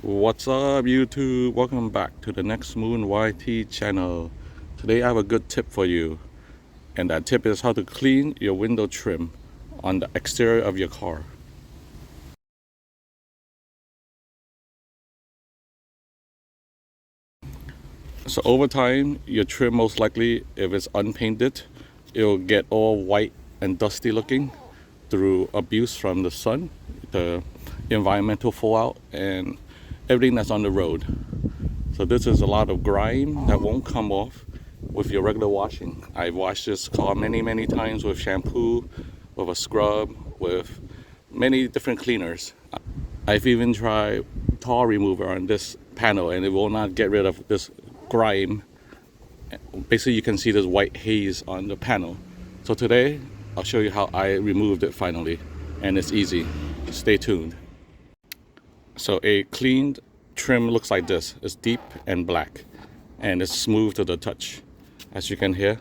What's up YouTube? Welcome back to the Next Moon YT channel. Today I have a good tip for you, and that tip is how to clean your window trim on the exterior of your car. So over time, your trim most likely, if it's unpainted, it'll get all white and dusty looking through abuse from the sun, the environmental fallout, and everything that's on the road. So this is a lot of grime that won't come off with your regular washing. I've washed this car many times with shampoo, with a scrub, with many different cleaners. I've even tried tar remover on this panel and it will not get rid of this grime. Basically you can see this white haze on the panel. So today I'll show you how I removed it finally, and it's easy. Stay tuned. So a cleaned trim looks like this. It's deep and black and it's smooth to the touch. As you can hear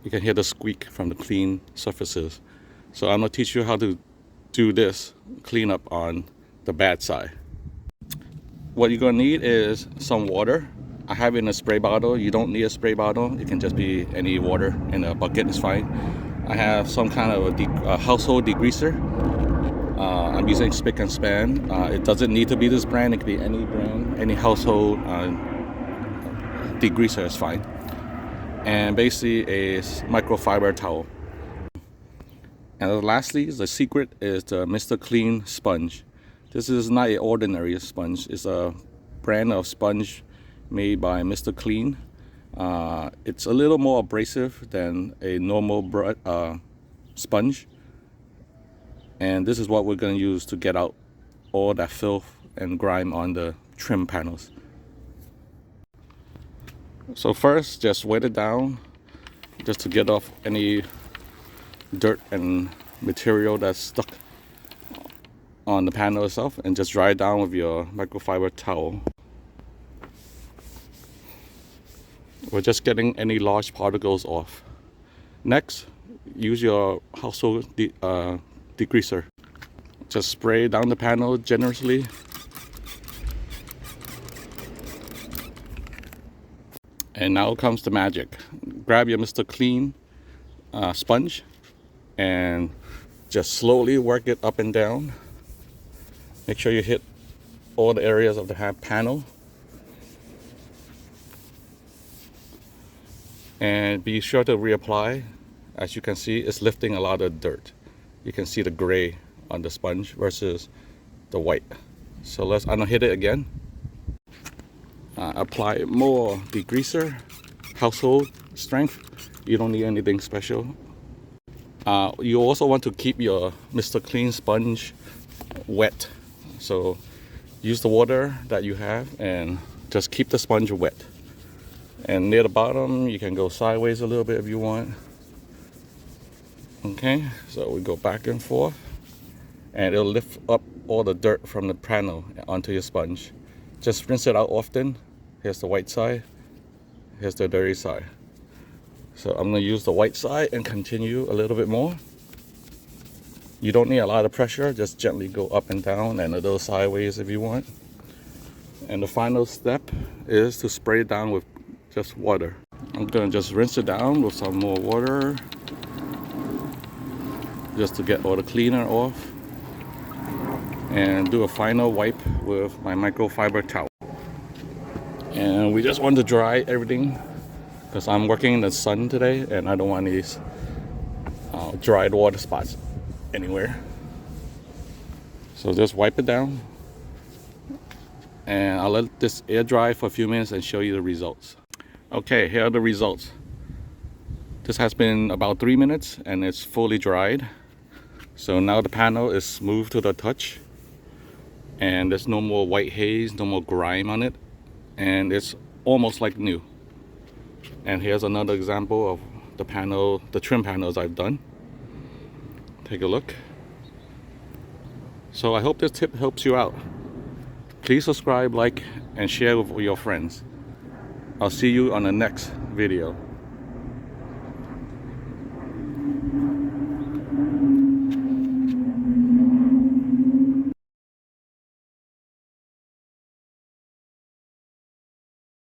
the squeak from the clean surfaces. So I'm going to teach you how to do this cleanup on the bad side. What you're going to need is some water. I have it in a spray bottle. You don't need a spray bottle. It can just be any water in a bucket, it's fine. I have some kind of a household degreaser. I'm using Spick and Span. It doesn't need to be this brand. It could be any brand, any household degreaser is fine. And basically a microfiber towel. And lastly, the secret is the Mr. Clean sponge. This is not an ordinary sponge. It's a brand of sponge made by Mr. Clean. It's a little more abrasive than a normal sponge. And this is what we're going to use to get out all that filth and grime on the trim panels. So first, just wet it down just to get off any dirt and material that's stuck on the panel itself, and just dry it down with your microfiber towel. We're just getting any large particles off. Next, use your household degreaser. Just spray down the panel generously. And now comes the magic. Grab your Mr. Clean sponge and just slowly work it up and down. Make sure you hit all the areas of the panel. And be sure to reapply. As you can see, it's lifting a lot of dirt. You can see the gray on the sponge versus the white. So I'm gonna hit it again. Apply more degreaser, household strength. You don't need anything special. You also want to keep your Mr. Clean sponge wet. So use the water that you have and just keep the sponge wet. And near the bottom, you can go sideways a little bit if you want. Okay, so we go back and forth, and it'll lift up all the dirt from the panel onto your sponge. Just rinse it out often. Here's the white side, here's the dirty side. So I'm gonna use the white side and continue a little bit more. You don't need a lot of pressure, just gently go up and down and a little sideways if you want. And the final step is to spray it down with just water. I'm gonna just rinse it down with some more water, just to get all the cleaner off, and do a final wipe with my microfiber towel. And we just want to dry everything because I'm working in the sun today and I don't want these dried water spots anywhere. So just wipe it down, and I'll let this air dry for a few minutes and show you the results. Okay, here are the results. This has been about 3 minutes and it's fully dried. So now the panel is smooth to the touch and there's no more white haze, no more grime on it, and it's almost like new. And here's another example of the trim panels I've done. Take a look. So I hope this tip helps you out. Please subscribe, like, and share with your friends. I'll see you on the next video.